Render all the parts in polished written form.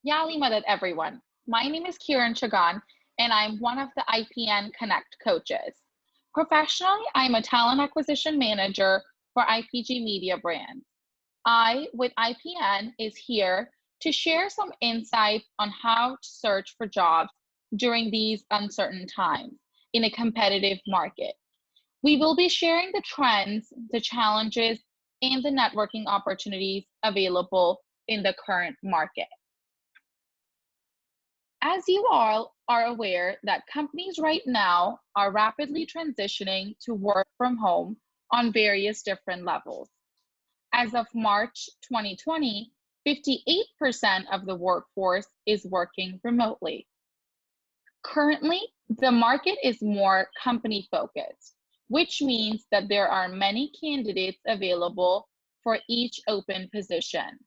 Yali Madat, everyone. My name is Kiran Chagan, and I'm one of the IPN Connect coaches. Professionally, I'm a talent acquisition manager for IPG Media Brands. I, with IPN, is here to share some insights on how to search for jobs during these uncertain times in a competitive market. We will be sharing the trends, the challenges, and the networking opportunities available in the current market. As you all are aware that companies right now are rapidly transitioning to work from home on various different levels. As of March 2020, 58% of the workforce is working remotely. Currently, the market is more company focused, which means that there are many candidates available for each open position.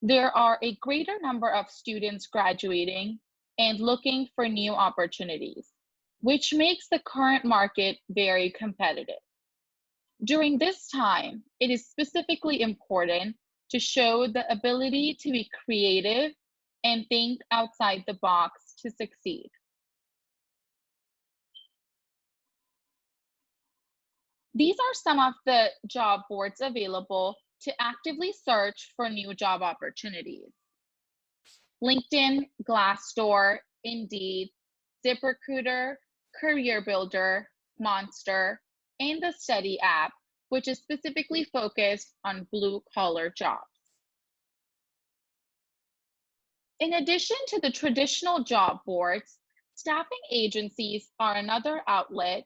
There are a greater number of students graduating and looking for new opportunities, which makes the current market very competitive. During this time, it is specifically important to show the ability to be creative and think outside the box to succeed. These are some of the job boards available to actively search for new job opportunities: LinkedIn, Glassdoor, Indeed, ZipRecruiter, Career Builder, Monster, and the Study app, which is specifically focused on blue-collar jobs. In addition to the traditional job boards, staffing agencies are another outlet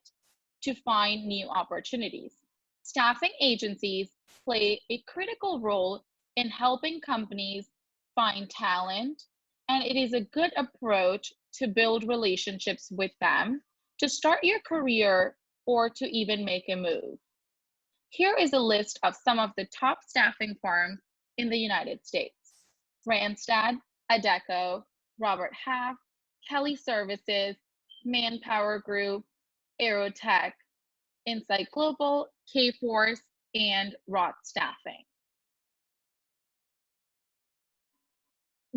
to find new opportunities. Staffing agencies play a critical role in helping companies find talent, and it is a good approach to build relationships with them, to start your career, or to even make a move. Here is a list of some of the top staffing firms in the United States: Randstad, Adecco, Robert Half, Kelly Services, Manpower Group, Aerotech, Insight Global, Kforce, and Roth Staffing.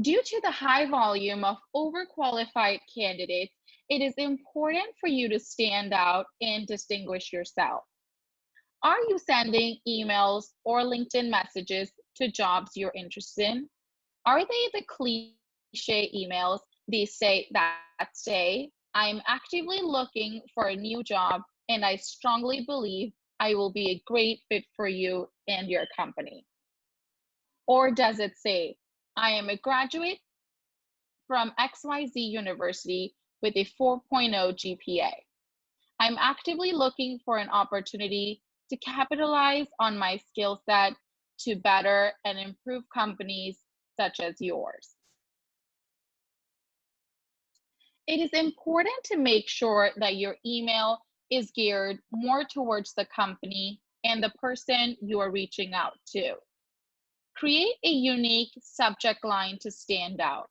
Due to the high volume of overqualified candidates, it is important for you to stand out and distinguish yourself. Are you sending emails or LinkedIn messages to jobs you're interested in? Are they the cliche emails that say, "I'm actively looking for a new job and I strongly believe I will be a great fit for you and your company"? Or does it say, "I am a graduate from XYZ University with a 4.0 GPA. I'm actively looking for an opportunity to capitalize on my skill set to better and improve companies such as yours"? It is important to make sure that your email is geared more towards the company and the person you are reaching out to. Create a unique subject line to stand out.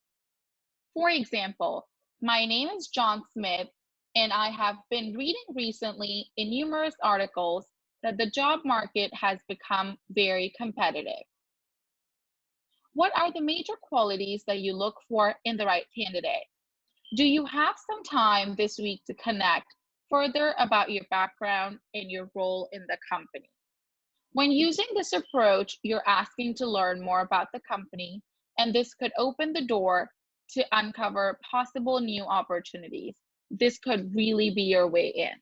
For example, "My name is John Smith, and I have been reading recently in numerous articles that the job market has become very competitive." What are the major qualities that you look for in the right candidate? Do you have some time this week to connect further about your background and your role in the company? When using this approach, you're asking to learn more about the company, and this could open the door to uncover possible new opportunities. This could really be your way in.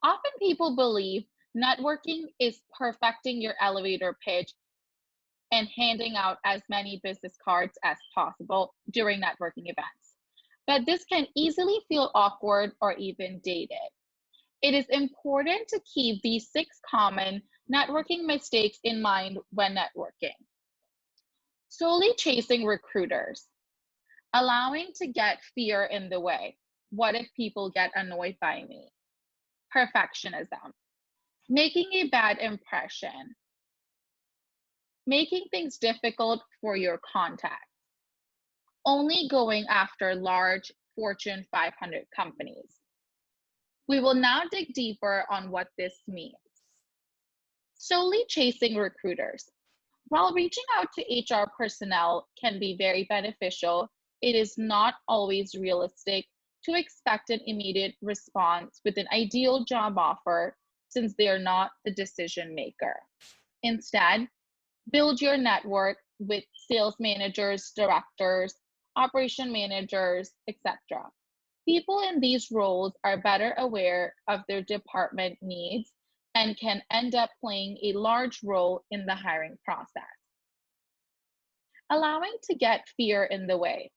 Often people believe networking is perfecting your elevator pitch and handing out as many business cards as possible during networking events. But this can easily feel awkward or even dated. It is important to keep these 6 common networking mistakes in mind when networking. Solely chasing recruiters. Allowing to get fear in the way. What if people get annoyed by me? Perfectionism. Making a bad impression. Making things difficult for your contacts. Only going after large Fortune 500 companies. We will now dig deeper on what this means. Solely chasing recruiters. While reaching out to HR personnel can be very beneficial, it is not always realistic to expect an immediate response with an ideal job offer since they are not the decision maker. Instead, build your network with sales managers, directors, operation managers, etc. People in these roles are better aware of their department needs and can end up playing a large role in the hiring process. Allowing to get fear in the way.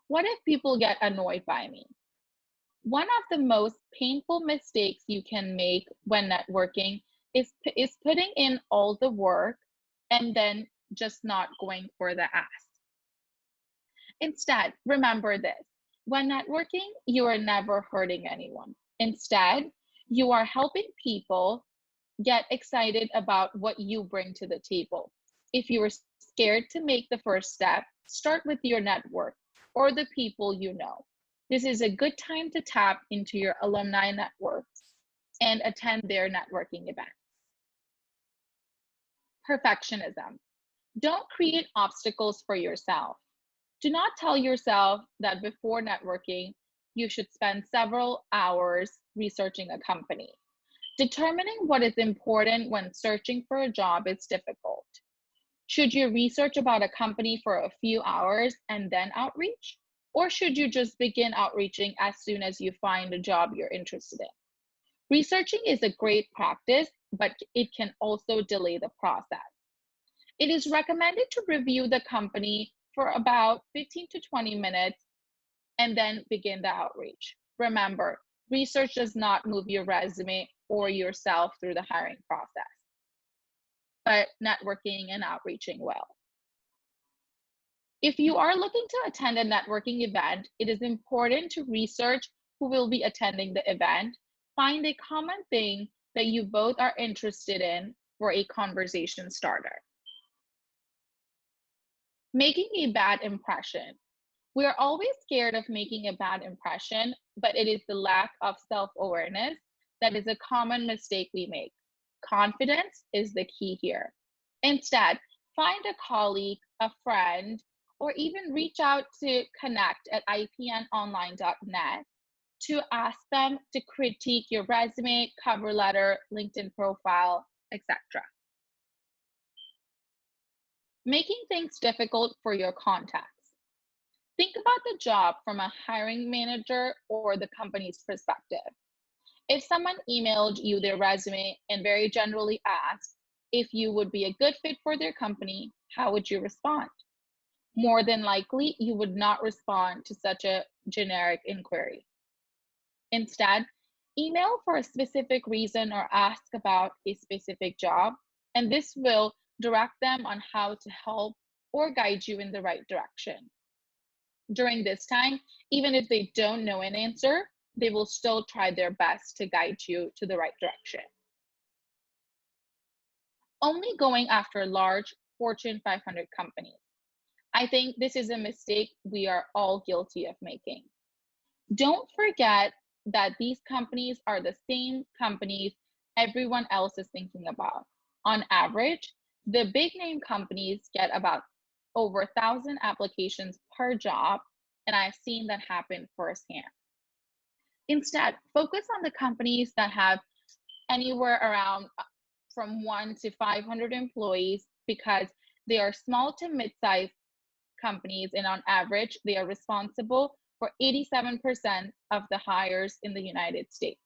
What if people get annoyed by me? One of the most painful mistakes you can make when networking is putting in all the work and then just not going for the ask. Instead, remember this: when networking, you are never hurting anyone. Instead, you are helping people get excited about what you bring to the table. If you are scared to make the first step, start with your network or the people you know. This is a good time to tap into your alumni networks and attend their networking events. Perfectionism. Don't create obstacles for yourself. Do not tell yourself that before networking, you should spend several hours researching a company. Determining what is important when searching for a job is difficult. Should you research about a company for a few hours and then outreach? Or should you just begin outreaching as soon as you find a job you're interested in? Researching is a great practice, but it can also delay the process. It is recommended to review the company for about 15 to 20 minutes and then begin the outreach. Remember, research does not move your resume or yourself through the hiring process, but networking and outreaching will. If you are looking to attend a networking event, it is important to research who will be attending the event, find a common thing that you both are interested in for a conversation starter. Making a bad impression. We are always scared of making a bad impression, but it is the lack of self-awareness that is a common mistake we make. Confidence is the key here. Instead, find a colleague, a friend, or even reach out to connect at ipnonline.net to ask them to critique your resume, cover letter, LinkedIn profile, etc. Making things difficult for your contacts. Think about the job from a hiring manager or the company's perspective. If someone emailed you their resume and very generally asked if you would be a good fit for their company, how would you respond? More than likely, you would not respond to such a generic inquiry. Instead, email for a specific reason or ask about a specific job, and this will direct them on how to help or guide you in the right direction. During this time, even if they don't know an answer, they will still try their best to guide you to the right direction. Only going after large Fortune 500 companies. I think this is a mistake we are all guilty of making. Don't forget that these companies are the same companies everyone else is thinking about. On average, the big name companies get about over 1,000 applications per job, and I've seen that happen firsthand. Instead, focus on the companies that have anywhere around from 1 to 500 employees because they are small to mid-sized companies, and on average, they are responsible for 87% of the hires in the United States.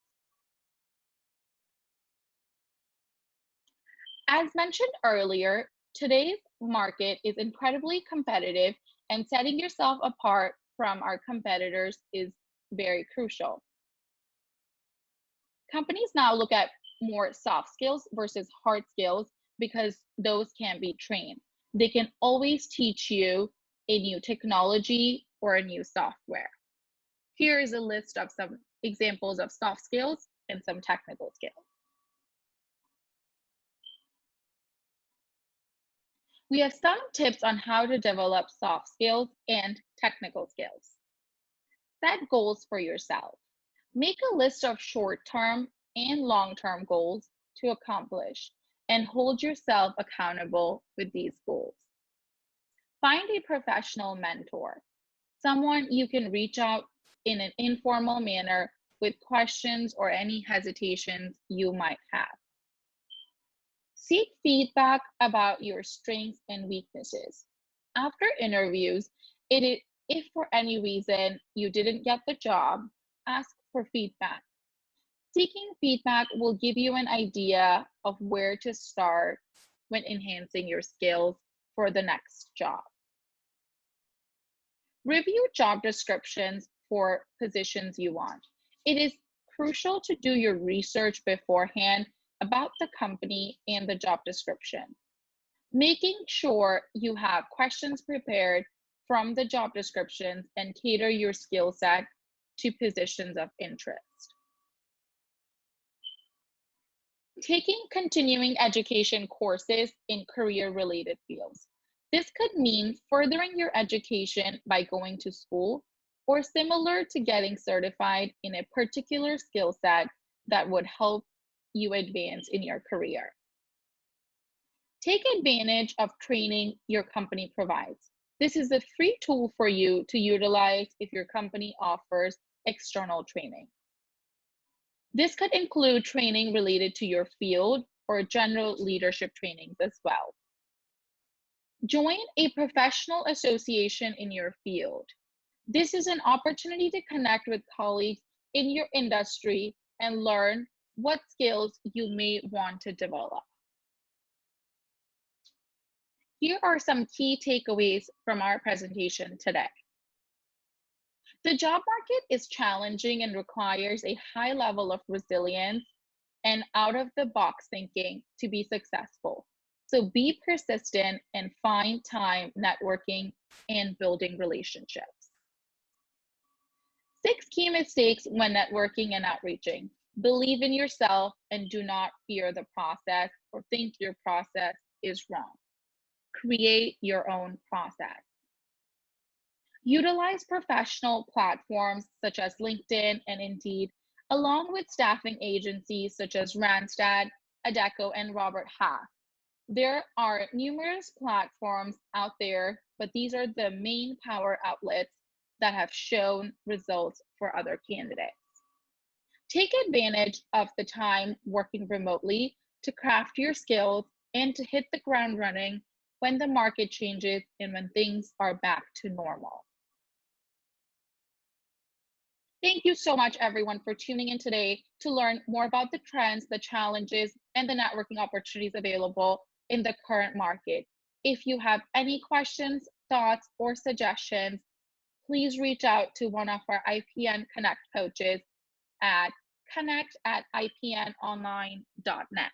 As mentioned earlier, today's market is incredibly competitive, and setting yourself apart from our competitors is very crucial. Companies now look at more soft skills versus hard skills because those can't be trained. They can always teach you a new technology or a new software. Here is a list of some examples of soft skills and some technical skills. We have some tips on how to develop soft skills and technical skills. Set goals for yourself. Make a list of short-term and long-term goals to accomplish and hold yourself accountable with these goals. Find a professional mentor, someone you can reach out in an informal manner with questions or any hesitations you might have. Seek feedback about your strengths and weaknesses. After interviews, if for any reason you didn't get the job, ask for feedback. Seeking feedback will give you an idea of where to start when enhancing your skills for the next job. Review job descriptions for positions you want. It is crucial to do your research beforehand about the company and the job description. Making sure you have questions prepared from the job descriptions and cater your skill set to positions of interest. Taking continuing education courses in career-related fields. This could mean furthering your education by going to school, or similar to getting certified in a particular skill set that would help you advance in your career. Take advantage of training your company provides. This is a free tool for you to utilize if your company offers external training. This could include training related to your field or general leadership trainings as well. Join a professional association in your field. This is an opportunity to connect with colleagues in your industry and learn what skills you may want to develop. Here are some key takeaways from our presentation today. The job market is challenging and requires a high level of resilience and out-of-the-box thinking to be successful. So be persistent and find time networking and building relationships. 6 key mistakes when networking and outreaching. Believe in yourself and do not fear the process or think your process is wrong. Create your own process. Utilize professional platforms such as LinkedIn and Indeed, along with staffing agencies such as Randstad, Adecco, and Robert Half. There are numerous platforms out there, but these are the main power outlets that have shown results for other candidates. Take advantage of the time working remotely to craft your skills and to hit the ground running when the market changes and when things are back to normal. Thank you so much, everyone, for tuning in today to learn more about the trends, the challenges, and the networking opportunities available in the current market. If you have any questions, thoughts, or suggestions, please reach out to one of our IPN Connect coaches at connect@ipnonline.net.